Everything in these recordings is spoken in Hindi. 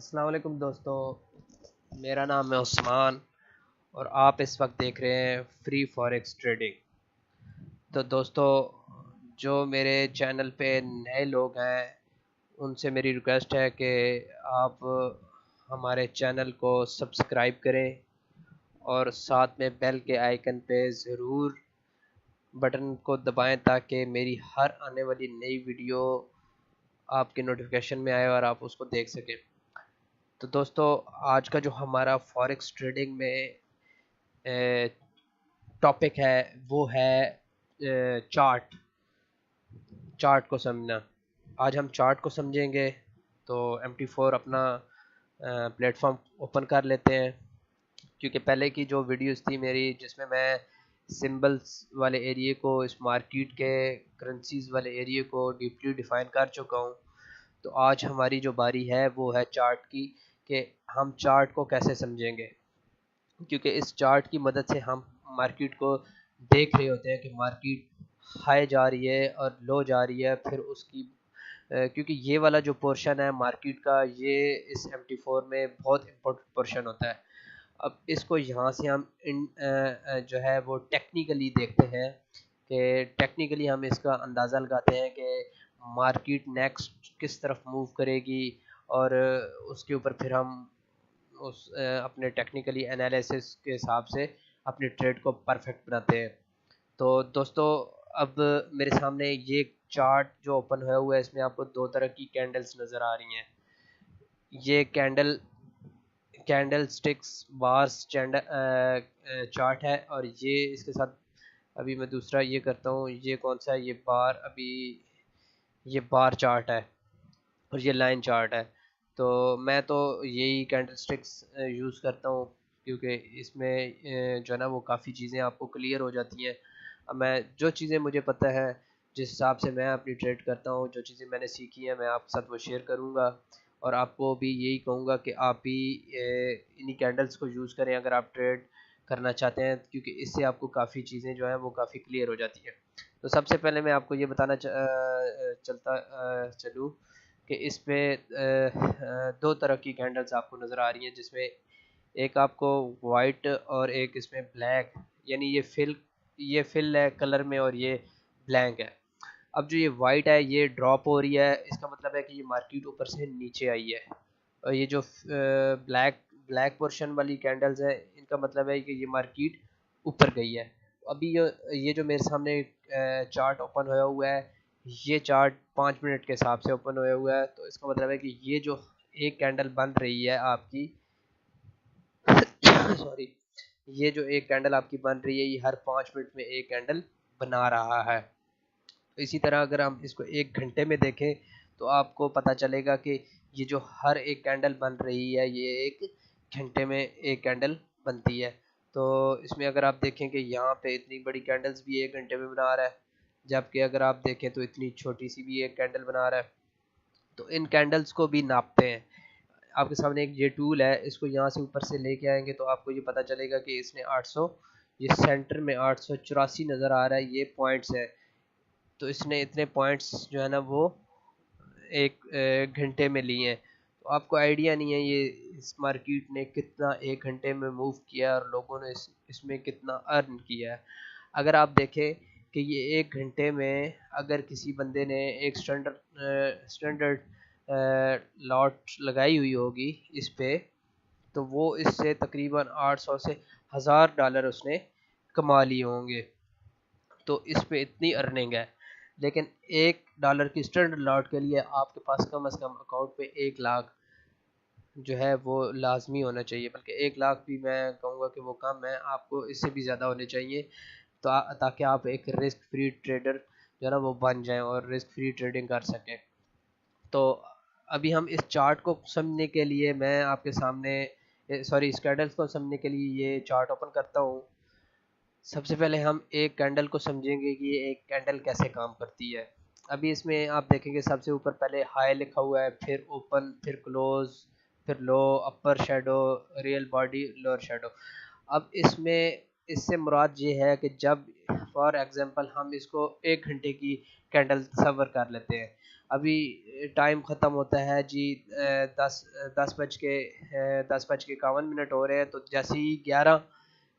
अस्सलाम वालेकुम दोस्तों, मेरा नाम है उस्मान और आप इस वक्त देख रहे हैं फ्री फॉरेक्स ट्रेडिंग। तो दोस्तों, जो मेरे चैनल पे नए लोग हैं उनसे मेरी रिक्वेस्ट है कि आप हमारे चैनल को सब्सक्राइब करें और साथ में बेल के आइकन पे ज़रूर बटन को दबाएं ताकि मेरी हर आने वाली नई वीडियो आपके नोटिफिकेशन में आए और आप उसको देख सकें। तो दोस्तों, आज का जो हमारा फॉरेक्स ट्रेडिंग में टॉपिक है वो है चार्ट चार्ट को समझना। आज हम चार्ट को समझेंगे। तो MT4 अपना प्लेटफॉर्म ओपन कर लेते हैं, क्योंकि पहले की जो वीडियोस थी मेरी जिसमें मैं सिंबल्स वाले एरिया को, इस मार्केट के करेंसीज वाले एरिया को डीपली डिफाइन कर चुका हूँ। तो आज हमारी जो बारी है वो है चार्ट की, कि हम चार्ट को कैसे समझेंगे। क्योंकि इस चार्ट की मदद से हम मार्केट को देख रहे होते हैं कि मार्केट हाई जा रही है और लो जा रही है, फिर उसकी क्योंकि ये वाला जो पोर्शन है मार्केट का, ये इस MT4 में बहुत इम्पोर्टेंट पोर्शन होता है। अब इसको यहाँ से हम जो है वो टेक्निकली देखते हैं कि टेक्निकली हम इसका अंदाज़ा लगाते हैं कि मार्केट नेक्स्ट किस तरफ मूव करेगी, और उसके ऊपर फिर हम अपने टेक्निकली एनालिसिस के हिसाब से अपने ट्रेड को परफेक्ट बनाते हैं। तो दोस्तों, अब मेरे सामने ये चार्ट जो ओपन हुआ हुआ है, इसमें आपको दो तरह की कैंडल्स नज़र आ रही हैं। ये कैंडल स्टिक्स बार्स चार्ट है, और ये इसके साथ अभी मैं दूसरा ये करता हूँ। ये कौन सा है? ये बार, अभी ये बार चार्ट है और ये लाइन चार्ट है। तो मैं तो यही कैंडल स्टिक्स यूज़ करता हूँ, क्योंकि इसमें जो है ना वो काफ़ी चीज़ें आपको क्लियर हो जाती हैं। अब मैं जो चीज़ें मुझे पता है, जिस हिसाब से मैं अपनी ट्रेड करता हूँ, जो चीज़ें मैंने सीखी हैं, मैं आपके साथ वो शेयर करूँगा। और आपको भी यही कहूँगा कि आप भी इन्हीं कैंडल्स को यूज़ करें अगर आप ट्रेड करना चाहते हैं, क्योंकि इससे आपको काफ़ी चीज़ें जो हैं वो काफ़ी क्लियर हो जाती हैं। तो सबसे पहले मैं आपको ये बताना चलूँ कि इस पे दो तरह की कैंडल्स आपको नज़र आ रही हैं, जिसमें एक आपको वाइट और एक इसमें ब्लैक, यानी ये फिल है कलर में और ये ब्लैंक है। अब जो ये वाइट है ये ड्रॉप हो रही है, इसका मतलब है कि ये मार्केट ऊपर से नीचे आई है। और ये जो ब्लैक ब्लैक पोर्शन वाली कैंडल्स है, इनका मतलब है कि ये मार्केट ऊपर गई है। अभी ये जो मेरे सामने चार्ट ओपन होया हुआ है, ये चार्ट 5 मिनट के हिसाब से ओपन होया हुआ है। तो इसका मतलब है कि ये जो एक कैंडल बन रही है आपकी सॉरी, ये जो एक कैंडल आपकी बन रही है, ये हर 5 मिनट में एक कैंडल बना रहा है। इसी तरह अगर हम इसको 1 घंटे में देखें तो आपको पता चलेगा कि ये जो हर एक कैंडल बन रही है, ये 1 घंटे में एक कैंडल बनती है। तो इसमें अगर आप देखें कि यहाँ पे इतनी बड़ी कैंडल्स भी 1 घंटे में बना रहा है, जबकि अगर आप देखें तो इतनी छोटी सी भी एक कैंडल बना रहा है। तो इन कैंडल्स को भी नापते हैं। आपके सामने एक ये टूल है, इसको यहाँ से ऊपर से लेके आएंगे तो आपको ये पता चलेगा कि इसने 800, ये सेंटर में 884 नज़र आ रहा है, ये पॉइंट्स है। तो इसने इतने पॉइंट्स जो है ना वो एक घंटे में लिए हैं। तो आपको आइडिया नहीं है ये इस मार्केट ने कितना 1 घंटे में मूव किया और लोगों ने इसमें कितना अर्न किया है। अगर आप देखें कि ये 1 घंटे में अगर किसी बंदे ने एक स्टैंडर्ड लॉट लगाई हुई होगी इस पे, तो वो इससे तकरीबन 800 से $1000 उसने कमा लिए होंगे। तो इस पे इतनी अर्निंग है। लेकिन $1 की स्टैंडर्ड लॉट के लिए आपके पास कम से कम अकाउंट पे 1 लाख जो है वो लाजमी होना चाहिए, बल्कि 1 लाख भी मैं कहूँगा कि वो कम है, आपको इससे भी ज़्यादा होने चाहिए। तो ताकि आप एक रिस्क फ्री ट्रेडर जो है ना वो बन जाएं और रिस्क फ्री ट्रेडिंग कर सकें। तो अभी हम इस चार्ट को समझने के लिए मैं आपके सामने सॉरी, इस कैंडल्स को समझने के लिए ये चार्ट ओपन करता हूँ। सबसे पहले हम एक कैंडल को समझेंगे कि ये एक कैंडल कैसे काम करती है। अभी इसमें आप देखेंगे सबसे ऊपर पहले हाई लिखा हुआ है, फिर ओपन, फिर क्लोज, फिर low, upper shadow, real body, lower shadow. अब इसमें इससे मुराद ये है कि जब फॉर एग्जांपल हम इसको 1 घंटे की कैंडल तस्वर कर लेते हैं, अभी टाइम ख़त्म होता है जी, 10 बज के 51 मिनट हो रहे हैं, तो जैसे ही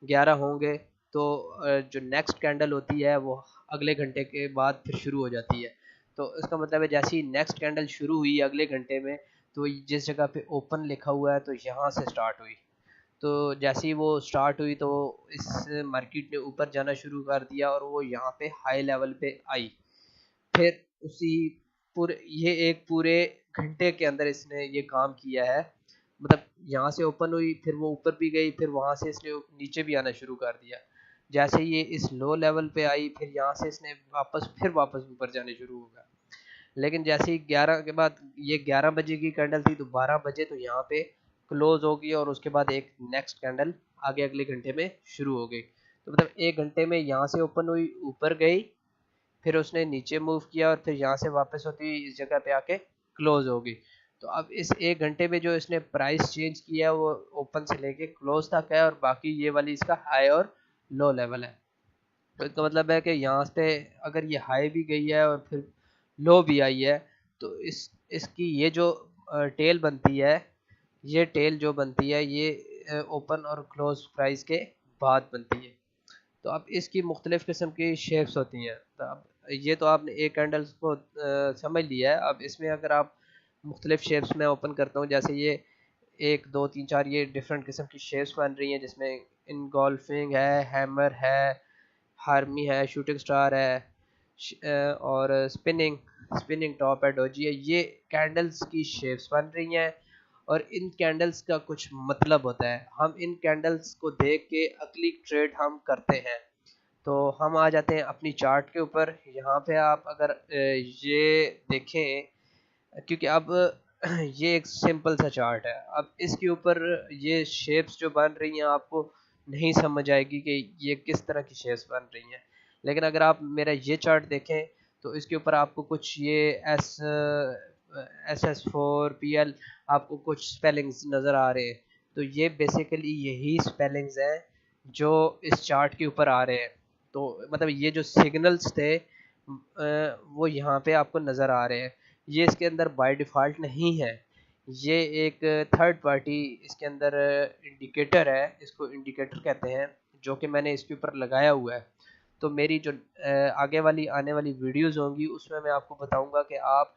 11 होंगे तो जो नेक्स्ट कैंडल होती है वो अगले घंटे के बाद फिर शुरू हो जाती है। तो इसका मतलब है जैसे ही नेक्स्ट कैंडल शुरू हुई अगले घंटे में, तो जिस जगह पे ओपन लिखा हुआ है तो यहाँ से स्टार्ट हुई। तो जैसे ही वो स्टार्ट हुई तो इस मार्केट ने ऊपर जाना शुरू कर दिया और वो यहाँ पे हाई लेवल पे आई। फिर उसी पूरे ये एक पूरे घंटे के अंदर इसने ये काम किया है, मतलब यहाँ से ओपन हुई, फिर वो ऊपर भी गई, फिर वहाँ से इसने नीचे भी आना शुरू कर दिया। जैसे ये इस लो लेवल पे आई, फिर यहाँ से इसने वापस ऊपर जाने शुरू हो गया। लेकिन जैसे ही 11 के बाद, ये 11 बजे की कैंडल थी, तो 12 बजे तो यहाँ पे क्लोज हो गई और उसके बाद एक नेक्स्ट कैंडल आगे अगले घंटे में शुरू हो गई। तो मतलब 1 घंटे में यहाँ से ओपन हुई, ऊपर गई, फिर उसने नीचे मूव किया और फिर यहाँ से वापस होती हुई इस जगह पे आके क्लोज हो गई। तो अब इस 1 घंटे में जो इसने प्राइस चेंज किया वो ओपन से लेके क्लोज तक है, और बाकी ये वाली इसका हाई और लो लेवल है। तो इसका मतलब है कि यहाँ पे अगर ये हाई भी गई है और फिर लो भी आई है, तो इसकी ये जो टेल बनती है, ये टेल जो बनती है ये ओपन और क्लोज प्राइस के बाद बनती है। तो अब इसकी मुख्तलिफ़ किस्म की शेप्स होती हैं। तो अब ये तो आपने एक कैंडल्स को समझ लिया है। अब इसमें अगर आप मुख्तलिफ़ शेप्स में ओपन करता हूँ, जैसे ये 1 2 3 4 ये डिफरेंट किस्म की शेप्स बन रही हैं, जिसमें इनगोल्फिंग है, हैमर है, हार्मी है, शूटिंग स्टार है, और स्पिनिंग टॉप है, डोजी है। ये कैंडल्स की शेप्स बन रही हैं और इन कैंडल्स का कुछ मतलब होता है। हम इन कैंडल्स को देख के अगली ट्रेड हम करते हैं। तो हम आ जाते हैं अपनी चार्ट के ऊपर। यहाँ पे आप अगर ये देखें, क्योंकि अब ये एक सिंपल सा चार्ट है, अब इसके ऊपर ये शेप्स जो बन रही हैं आपको नहीं समझ आएगी कि ये किस तरह की शेप्स बन रही हैं। लेकिन अगर आप मेरा ये चार्ट देखें तो इसके ऊपर आपको कुछ ये SS4 PL आपको कुछ स्पेलिंग्स नज़र आ रहे हैं। तो ये बेसिकली यही स्पेलिंग्स हैं जो इस चार्ट के ऊपर आ रहे हैं। तो मतलब ये जो सिग्नल्स थे वो यहाँ पे आपको नज़र आ रहे हैं। ये इसके अंदर बाय डिफ़ॉल्ट नहीं है, ये एक थर्ड पार्टी इसके अंदर इंडिकेटर है, इसको इंडिकेटर कहते हैं, जो कि मैंने इसके ऊपर लगाया हुआ है। तो मेरी जो आगे वाली आने वाली वीडियोस होंगी उसमें मैं आपको बताऊंगा कि आप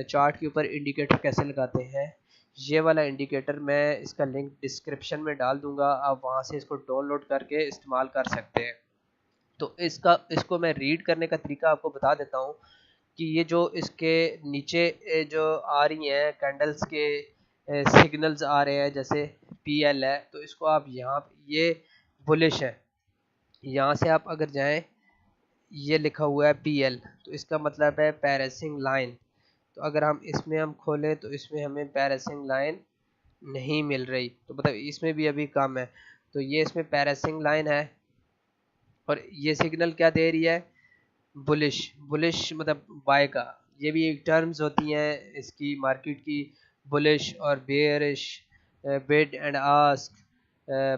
चार्ट के ऊपर इंडिकेटर कैसे लगाते हैं। ये वाला इंडिकेटर मैं इसका लिंक डिस्क्रिप्शन में डाल दूंगा, आप वहां से इसको डाउनलोड करके इस्तेमाल कर सकते हैं। तो इसको मैं रीड करने का तरीका आपको बता देता हूँ कि ये जो इसके नीचे जो आ रही हैं कैंडल्स के सिग्नल्स आ रहे हैं, जैसे PL है, तो इसको आप यहाँ, ये बुलिश है, यहाँ से आप अगर जाएं, ये लिखा हुआ है PL, तो इसका मतलब है पैरेसिंग लाइन। तो अगर हम खोलें तो इसमें हमें पैरेसिंग लाइन नहीं मिल रही, तो मतलब इसमें भी अभी कम है। तो ये इसमें पैरेसिंग लाइन है और ये सिग्नल क्या दे रही है, बुलिश। बुलिश मतलब बाय का, ये भी एक टर्म्स होती हैं इसकी मार्केट की, बुलिश और bearish, bid and ask,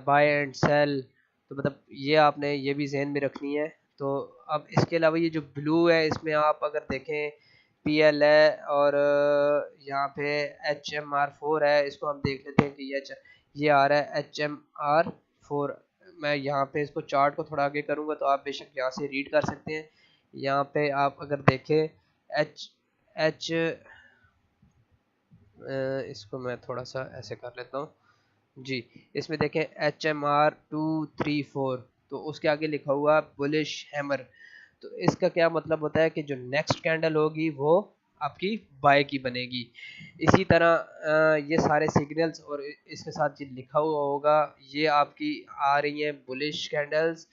buy and sell. तो मतलब ये आपने ये भी जहन में रखनी है। तो अब इसके अलावा ये जो ब्लू है इसमें आप अगर देखें PL है, और यहाँ पे HMR4 है, इसको हम देख लेते हैं कि ये आ रहा है HMR4। मैं यहाँ पे इसको चार्ट को थोड़ा आगे करूँगा तो आप बेशक यहाँ से रीड कर सकते हैं। यहाँ पे आप अगर देखें एच इसको मैं थोड़ा सा ऐसे कर लेता हूँ जी, इसमें देखें HMR234, तो उसके आगे लिखा हुआ बुलिश हैमर। तो इसका क्या मतलब होता है कि जो नेक्स्ट कैंडल होगी वो आपकी बाय की बनेगी। इसी तरह ये सारे सिग्नल्स और इसके साथ जो लिखा हुआ होगा ये आपकी आ रही हैं बुलिश कैंडल्स,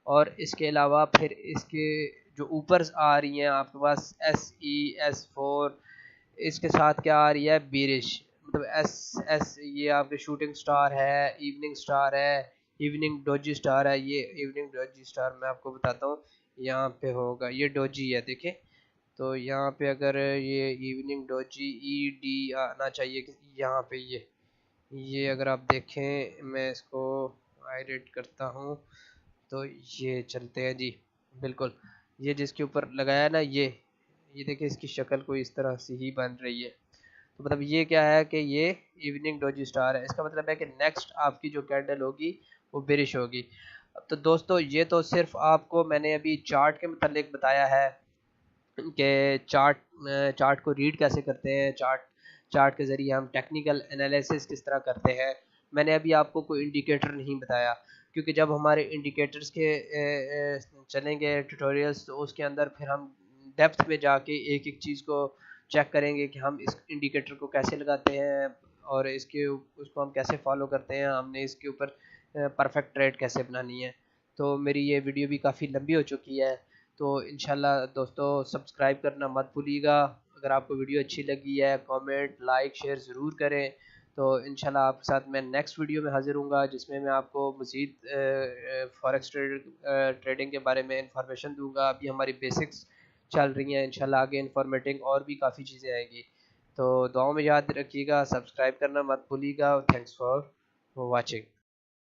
और इसके अलावा फिर इसके जो ऊपर आ रही हैं आपके पास SES4, इसके साथ क्या आ रही है बेरिश, मतलब SS, ये आपके शूटिंग स्टार है, इवनिंग स्टार है, इवनिंग डोजी स्टार है। ये इवनिंग डोजी स्टार मैं आपको बताता हूँ, यहाँ पे होगा, ये डोजी है देखें। तो यहाँ पे अगर ये इवनिंग डोजी ED आना चाहिए यहाँ पे, ये अगर आप देखें, मैं इसको आई रेट करता हूँ तो ये चलते हैं जी। बिल्कुल, ये जिसके ऊपर लगाया ना, ये देखिए इसकी शक्ल कोई इस तरह से ही बन रही है। तो मतलब ये क्या है कि ये इवनिंग डोजी स्टार है, इसका मतलब है कि नेक्स्ट आपकी जो कैंडल होगी वो बेरिश होगी। तो दोस्तों ये तो सिर्फ आपको मैंने अभी चार्ट के मतलब बताया है कि चार्ट को रीड कैसे करते हैं, चार्ट के ज़रिए हम टेक्निकल एनालिसिस किस तरह करते हैं। मैंने अभी आपको कोई इंडिकेटर नहीं बताया, क्योंकि जब हमारे इंडिकेटर्स के चलेंगे ट्यूटोरियल्स तो उसके अंदर फिर हम डेप्थ में जाके एक एक चीज़ को चेक करेंगे कि हम इस इंडिकेटर को कैसे लगाते हैं और इसके उसको हम कैसे फॉलो करते हैं, हमने इसके ऊपर परफेक्ट ट्रेड कैसे बनानी है। तो मेरी ये वीडियो भी काफ़ी लंबी हो चुकी है, तो इंशाल्लाह दोस्तों सब्सक्राइब करना मत भूलिएगा। अगर आपको वीडियो अच्छी लगी है कमेंट लाइक शेयर ज़रूर करें। तो इंशाल्लाह आपके साथ मैं नेक्स्ट वीडियो में हाज़िर हूँगा, जिसमें मैं आपको मज़ीद फॉरेक्स ट्रेडिंग के बारे में इंफॉर्मेशन दूँगा। अभी हमारी बेसिक्स चल रही हैं, इंशाल्लाह आगे इंफॉर्मेटिव और भी काफ़ी चीज़ें आएंगी। तो दुआओं में याद रखिएगा, सब्सक्राइब करना मत भूलिएगा। Thanks for watching.